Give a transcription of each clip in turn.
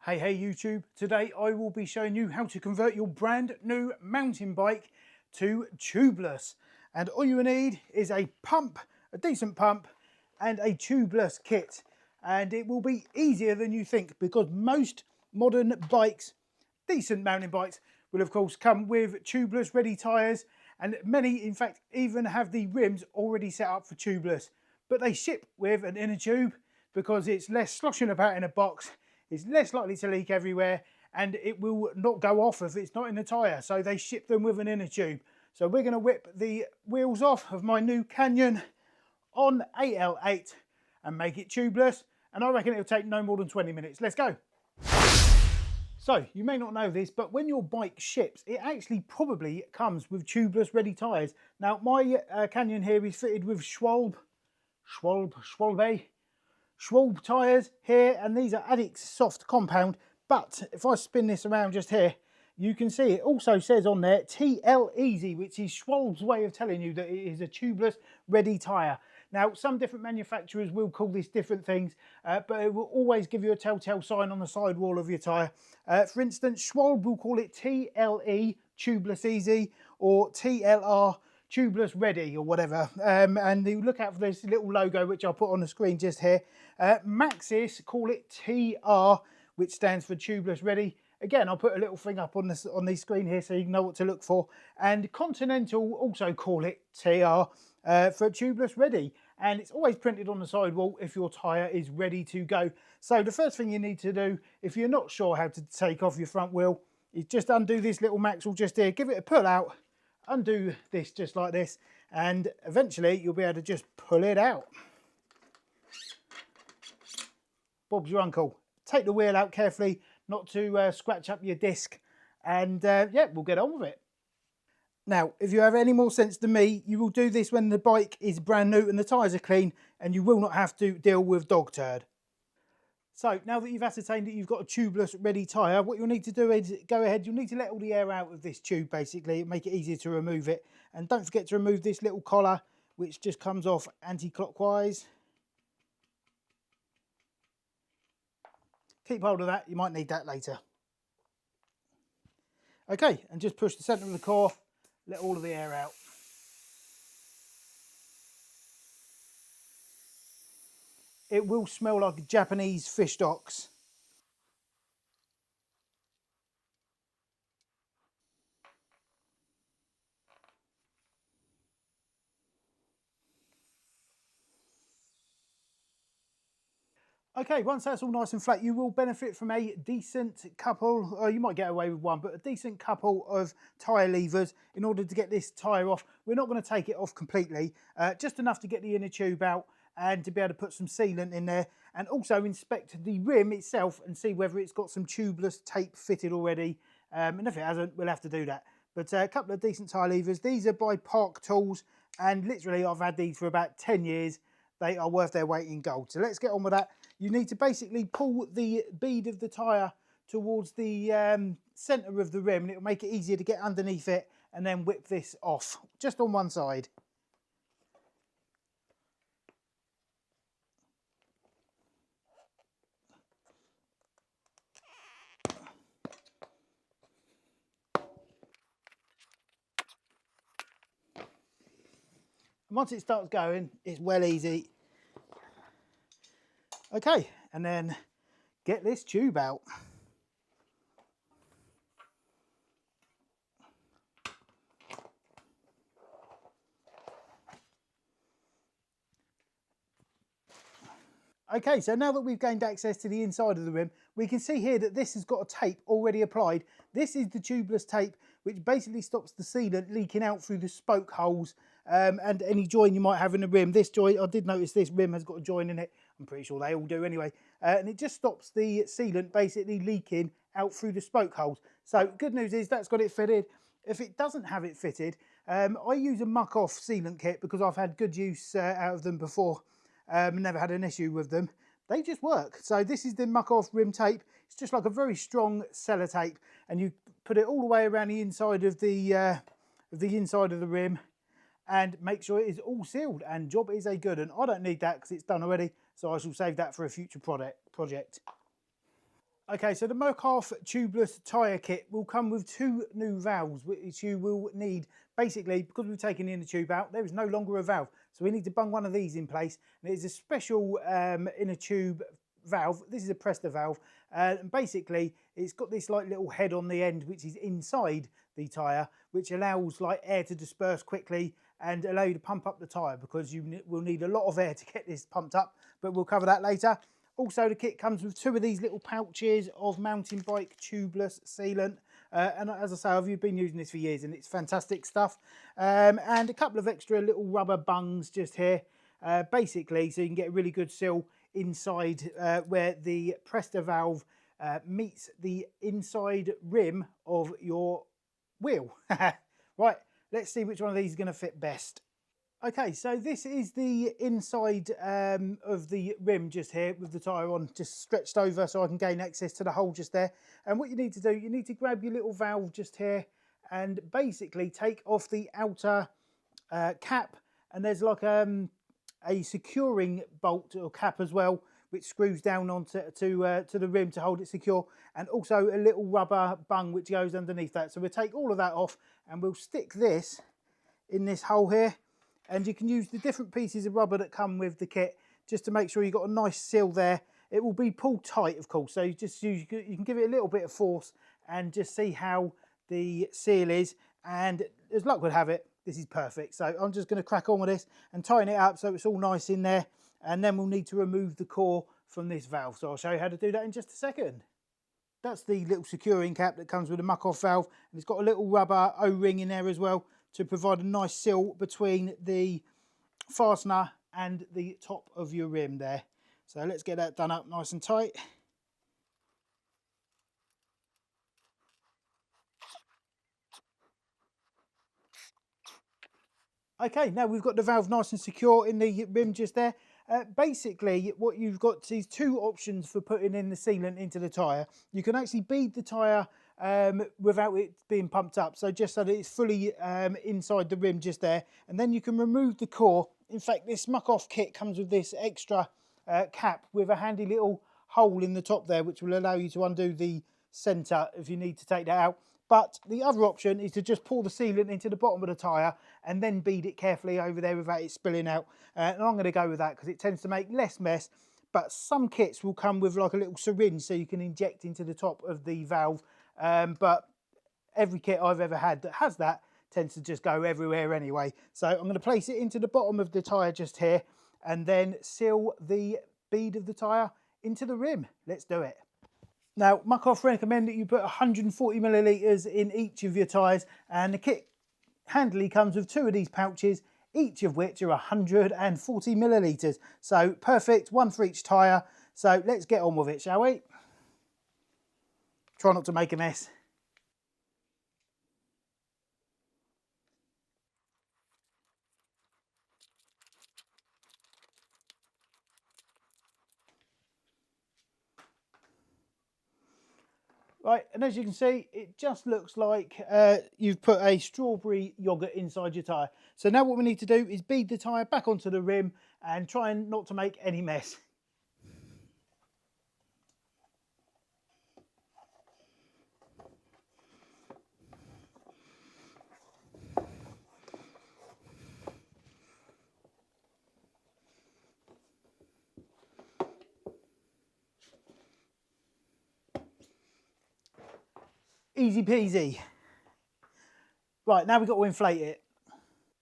Hey YouTube, today I will be showing you how to convert your brand new mountain bike to tubeless. And all you need is a pump, a decent pump, and a tubeless kit. And it will be easier than you think, because most modern bikes, decent mountain bikes, will of course come with tubeless ready tyres, and many in fact even have the rims already set up for tubeless. But they ship with an inner tube because it's less sloshing about in a box. It's less likely to leak everywhere, and it will not go off if it's not in the tyre. So they ship them with an inner tube. So we're going to whip the wheels off of my new Canyon on AL8 and make it tubeless. And I reckon it'll take no more than 20 minutes. Let's go. So you may not know this, but when your bike ships, it actually probably comes with tubeless ready tyres. Now my Canyon here is fitted with Schwalbe tyres here, and these are Addicts soft compound. But if I spin this around just here, you can see it also says on there TL Easy, which is Schwalbe's way of telling you that it is a tubeless ready tyre. Now some different manufacturers will call this different things, but it will always give you a telltale sign on the sidewall of your tyre. For instance, Schwalbe will call it TLE Tubeless Easy or TLR Tubeless Ready or whatever, and you look out for this little logo which I'll put on the screen just here. Maxxis call it TR, which stands for Tubeless Ready. Again, I'll put a little thing up on the screen here so you can know what to look for. And Continental also call it TR for Tubeless Ready, and it's always printed on the sidewall if your tyre is ready to go. So the first thing you need to do, if you're not sure how to take off your front wheel, is just undo this little maxle just here, give it a pull out, undo this just like this, and eventually you'll be able to just pull it out. Bob's your uncle. Take the wheel out carefully, not to scratch up your disc, and yeah, we'll get on with it. Now, if you have any more sense than me, you will do this when the bike is brand new and the tyres are clean, and you will not have to deal with dog turd. So now that you've ascertained that you've got a tubeless ready tyre, what you'll need to do is go ahead, you'll need to let all the air out of this tube basically, make it easier to remove it. And don't forget to remove this little collar, which just comes off anti-clockwise. Keep hold of that, you might need that later. Okay, and just push the centre of the core, let all of the air out. It will smell like Japanese fish stocks. Okay, once that's all nice and flat, you will benefit from a decent couple, or you might get away with one, but a decent couple of tyre levers in order to get this tyre off. We're not going to take it off completely, just enough to get the inner tube out and to be able to put some sealant in there, and also inspect the rim itself and see whether it's got some tubeless tape fitted already, and if it hasn't, we'll have to do that. But a couple of decent tyre levers. These are by Park Tools, and literally I've had these for about 10 years. They are worth their weight in gold. So let's get on with that. You need to basically pull the bead of the tyre towards the centre of the rim, and it will make it easier to get underneath it, and then whip this off just on one side. And once it starts going, it's well easy. Okay, and then get this tube out. Okay, so now that we've gained access to the inside of the rim, we can see here that this has got a tape already applied. This is the tubeless tape, which basically stops the sealant leaking out through the spoke holes and any join you might have in the rim. This joint, I did notice this rim has got a join in it. I'm pretty sure they all do anyway. And it just stops the sealant basically leaking out through the spoke holes. So good news is that's got it fitted. If it doesn't have it fitted, I use a muc-off sealant kit because I've had good use out of them before. Never had an issue with them. They just work. So this is the muc-off rim tape. It's just like a very strong sellotape, and you put it all the way around the inside of the rim, and make sure it is all sealed. And job is a good. And I don't need that because it's done already, so I shall save that for a future project. Okay, so the muc-off tubeless tyre kit will come with 2 new valves, which you will need. Basically, because we've taken the inner tube out, there is no longer a valve. So we need to bung one of these in place. And it is a special inner tube valve. This is a Presta valve. And basically, it's got this like little head on the end, which is inside the tyre, which allows like air to disperse quickly and allow you to pump up the tyre, because you will need a lot of air to get this pumped up, but we'll cover that later. Also, the kit comes with 2 of these little pouches of mountain bike tubeless sealant. And as I say, I've been using this for years and it's fantastic stuff. And a couple of extra little rubber bungs just here, basically, so you can get a really good seal inside where the Presta valve meets the inside rim of your wheel. Right, let's see which one of these is going to fit best. Okay, so this is the inside of the rim just here with the tyre on, just stretched over so I can gain access to the hole just there. And what you need to do, you need to grab your little valve just here and basically take off the outer cap. And there's like a securing bolt or cap as well, which screws down onto to the rim to hold it secure. And also a little rubber bung which goes underneath that. So we'll take all of that off and we'll stick this in this hole here. And you can use the different pieces of rubber that come with the kit just to make sure you've got a nice seal there. It will be pulled tight, of course, so you can give it a little bit of force and just see how the seal is. And as luck would have it, this is perfect. So I'm just going to crack on with this and tighten it up so it's all nice in there. And then we'll need to remove the core from this valve. So I'll show you how to do that in just a second. That's the little securing cap that comes with the muc-off valve. And it's got a little rubber O-ring in there as well, to provide a nice seal between the fastener and the top of your rim there. So let's get that done up nice and tight. Okay, now we've got the valve nice and secure in the rim just there. Basically, what you've got is 2 options for putting in the sealant into the tyre. You can actually bead the tyre without it being pumped up, so just so that it's fully inside the rim just there, and then you can remove the core. In fact, this muc-off kit comes with this extra cap with a handy little hole in the top there, which will allow you to undo the centre if you need to take that out. But the other option is to just pour the sealant into the bottom of the tyre and then bead it carefully over there without it spilling out. And I'm going to go with that because it tends to make less mess. But some kits will come with like a little syringe so you can inject into the top of the valve. But every kit I've ever had that has that tends to just go everywhere anyway. So I'm going to place it into the bottom of the tyre just here and then seal the bead of the tyre into the rim. Let's do it. Now, muc-off recommend that you put 140 millilitres in each of your tyres, and the kit handily comes with 2 of these pouches, each of which are 140 millilitres. So perfect, 1 for each tyre. So let's get on with it, shall we? Try not to make a mess. Right, and as you can see, it just looks like you've put a strawberry yoghurt inside your tyre. So now what we need to do is bead the tyre back onto the rim and try and not to make any mess. Easy peasy. Right, now we've got to inflate it.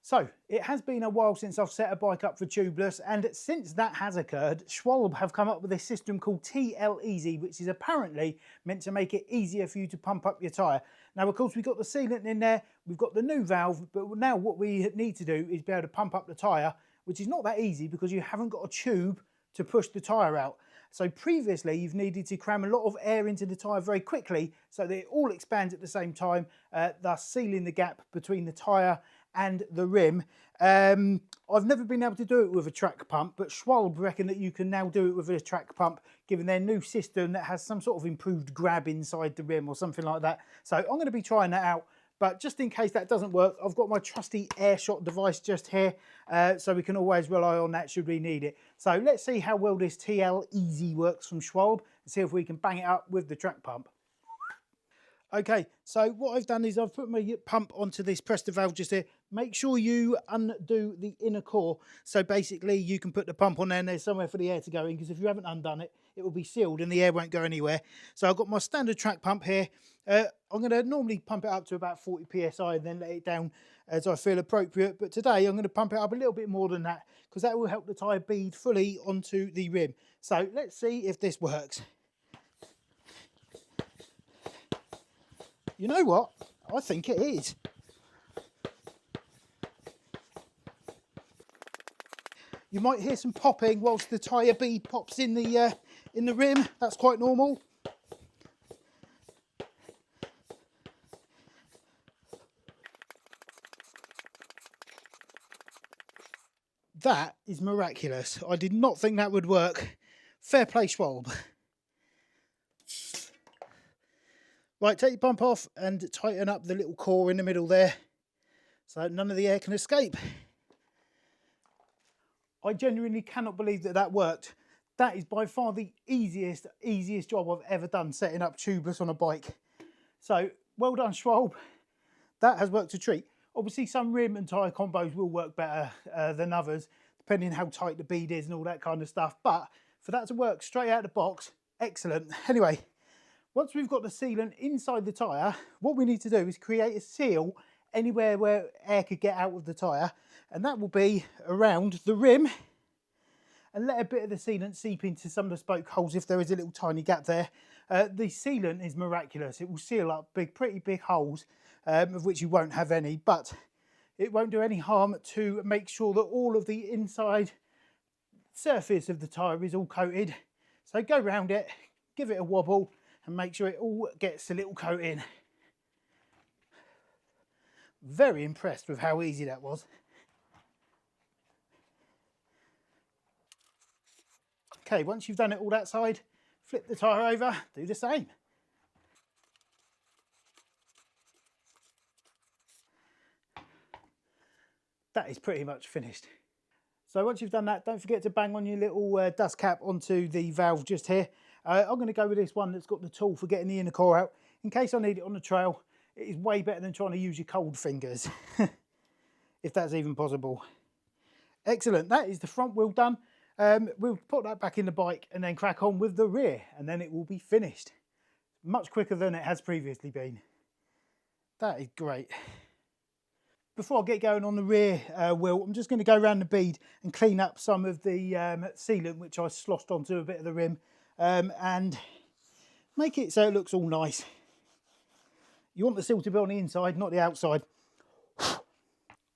So, it has been a while since I've set a bike up for tubeless, and since that has occurred, Schwalbe have come up with a system called TL-Easy, which is apparently meant to make it easier for you to pump up your tyre. Now, of course, we've got the sealant in there, we've got the new valve, but now what we need to do is be able to pump up the tyre, which is not that easy because you haven't got a tube to push the tyre out. So previously you've needed to cram a lot of air into the tyre very quickly so that it all expands at the same time, thus sealing the gap between the tyre and the rim. I've never been able to do it with a track pump, but Schwalbe reckon that you can now do it with a track pump, given their new system that has some sort of improved grab inside the rim or something like that. So I'm going to be trying that out. But just in case that doesn't work, I've got my trusty AirShot device just here, so we can always rely on that should we need it. So let's see how well this TL-Easy works from Schwalbe, and see if we can bang it up with the track pump. Okay, so what I've done is I've put my pump onto this Presta valve just here. Make sure you undo the inner core. So basically you can put the pump on there and there's somewhere for the air to go in, because if you haven't undone it, it will be sealed and the air won't go anywhere. So I've got my standard track pump here. I'm going to normally pump it up to about 40 PSI and then let it down as I feel appropriate. But today I'm going to pump it up a little bit more than that, because that will help the tyre bead fully onto the rim. So let's see if this works. You know what? I think it is. You might hear some popping whilst the tyre bead pops in the rim. That's quite normal. That is miraculous. I did not think that would work. Fair play, Schwalbe. Right, take your pump off and tighten up the little core in the middle there, so none of the air can escape. I genuinely cannot believe that that worked. That is by far the easiest job I've ever done setting up tubeless on a bike. So well done, Schwalbe. That has worked a treat. Obviously some rim and tyre combos will work better than others, depending how tight the bead is and all that kind of stuff. But for that to work straight out of the box, excellent. Anyway, once we've got the sealant inside the tyre, what we need to do is create a seal anywhere where air could get out of the tyre, and that will be around the rim, and let a bit of the sealant seep into some of the spoke holes if there is a little tiny gap there. The sealant is miraculous. It will seal up pretty big holes, of which you won't have any, but it won't do any harm to make sure that all of the inside surface of the tyre is all coated. So go round it, give it a wobble, and make sure it all gets a little coat in. Very impressed with how easy that was. Okay, once you've done it all that side, flip the tyre over, do the same. That is pretty much finished. So once you've done that, don't forget to bang on your little dust cap onto the valve just here. I'm going to go with this one that's got the tool for getting the inner core out. In case I need it on the trail, it is way better than trying to use your cold fingers, if that's even possible. Excellent, that is the front wheel done. We'll put that back in the bike and then crack on with the rear, and then it will be finished. Much quicker than it has previously been. That is great. Before I get going on the rear wheel, I'm just going to go around the bead and clean up some of the sealant which I sloshed onto a bit of the rim, and make it so it looks all nice. You want the seal to be on the inside, not the outside.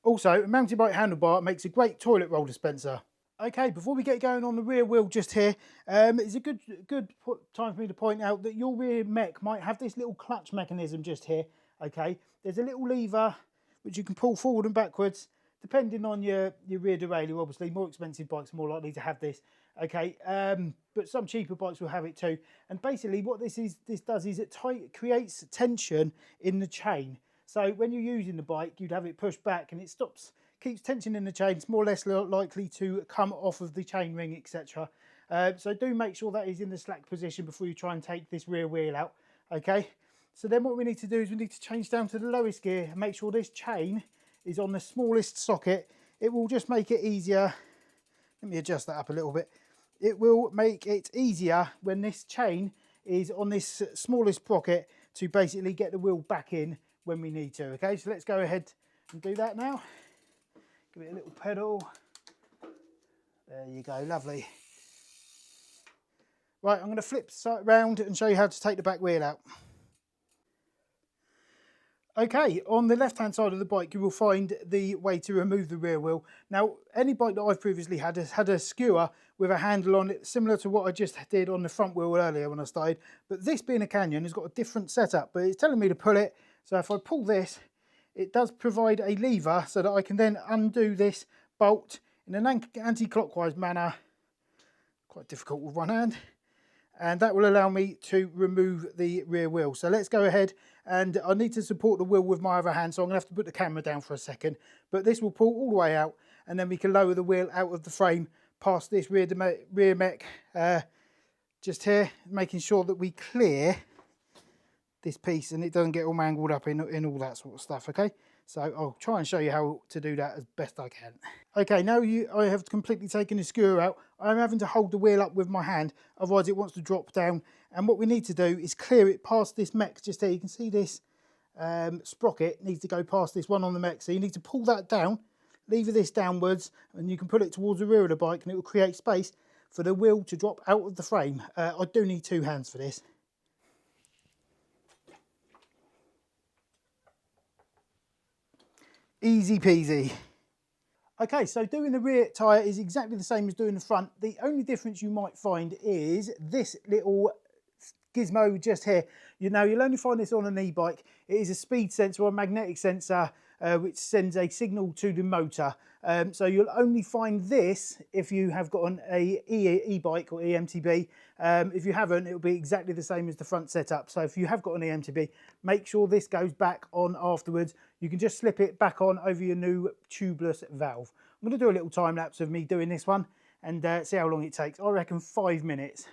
Also, a mountain bike handlebar makes a great toilet roll dispenser. Okay, before we get going on the rear wheel just here, it's a good time for me to point out that your rear mech might have this little clutch mechanism just here. Okay, there's a little lever which you can pull forward and backwards, depending on your rear derailleur. Obviously, more expensive bikes are more likely to have this. Okay, but some cheaper bikes will have it too. And basically, what this does is it creates tension in the chain. So when you're using the bike, you'd have it pushed back, and it keeps tension in the chain. It's more or less likely to come off of the chain ring, etc. So do make sure that is in the slack position before you try and take this rear wheel out. Okay. So then what we need to do is we need to change down to the lowest gear and make sure this chain is on the smallest socket. It will just make it easier. Let me adjust that up a little bit. It will make it easier when this chain is on this smallest sprocket to basically get the wheel back in when we need to. Okay, so let's go ahead and do that now. Give it a little pedal. There you go, lovely. Right, I'm going to flip round and show you how to take the back wheel out. Okay, on the left-hand side of the bike, you will find the way to remove the rear wheel. Now, any bike that I've previously had has had a skewer with a handle on it, similar to what I just did on the front wheel earlier when I started. But this being a Canyon has got a different setup, but it's telling me to pull it. So if I pull this, it does provide a lever so that I can then undo this bolt in an anti-clockwise manner. Quite difficult with one hand. And that will allow me to remove the rear wheel. So let's go ahead, and I need to support the wheel with my other hand, so I'm going to have to put the camera down for a second. But this will pull all the way out, and then we can lower the wheel out of the frame past this rear mech just here, making sure that we clear this piece and it doesn't get all mangled up in all that sort of stuff, okay? So I'll try and show you how to do that as best I can. Okay, now I have completely taken the skewer out. I'm having to hold the wheel up with my hand, otherwise it wants to drop down. And what we need to do is clear it past this mech just here. You can see this sprocket needs to go past this one on the mech. So you need to pull that down, lever this downwards, and you can put it towards the rear of the bike and it will create space for the wheel to drop out of the frame. I do need 2 hands for this. Easy peasy. Okay, so doing the rear tyre is exactly the same as doing the front. The only difference you might find is this little gizmo just here. You'll only find this on an e-bike. It is a speed sensor or a magnetic sensor which sends a signal to the motor. So you'll only find this if you have got an e-bike or e-mtb. If you haven't, it'll be exactly the same as the front setup. So if you have got an e-mtb, make sure this goes back on afterwards. You can just slip it back on over your new tubeless valve. I'm going to do a little time lapse of me doing this one and see how long it takes. I reckon 5 minutes.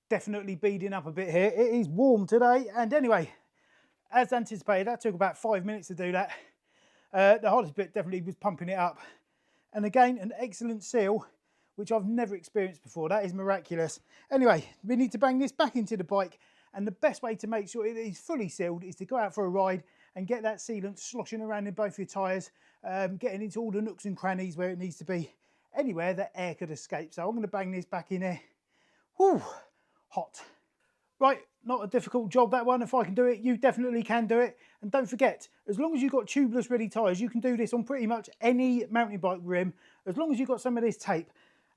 Definitely beading up a bit here. It is warm today, and anyway, as anticipated, that took about 5 minutes to do that. The hardest bit definitely was pumping it up. And again, an excellent seal, which I've never experienced before. That is miraculous. Anyway, we need to bang this back into the bike, and the best way to make sure it is fully sealed is to go out for a ride and get that sealant sloshing around in both your tyres, getting into all the nooks and crannies where it needs to be, anywhere that air could escape. So I'm going to bang this back in there. Whew, hot. Right, not a difficult job that one. If I can do it, you definitely can do it. And don't forget, as long as you've got tubeless ready tyres, you can do this on pretty much any mountain bike rim, as long as you've got some of this tape.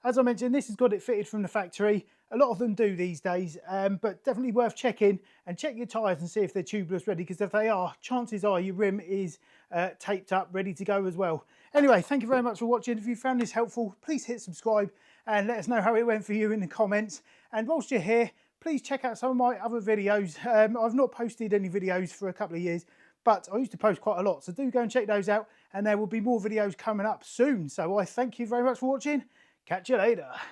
As I mentioned, this has got it fitted from the factory. A lot of them do these days, but definitely worth checking, and check your tyres and see if they're tubeless ready, because if they are, chances are your rim is taped up, ready to go as well. Anyway, thank you very much for watching. If you found this helpful, please hit subscribe and let us know how it went for you in the comments. And whilst you're here, please check out some of my other videos. I've not posted any videos for a couple of years, but I used to post quite a lot, so do go and check those out, and there will be more videos coming up soon. So I thank you very much for watching. Catch you later.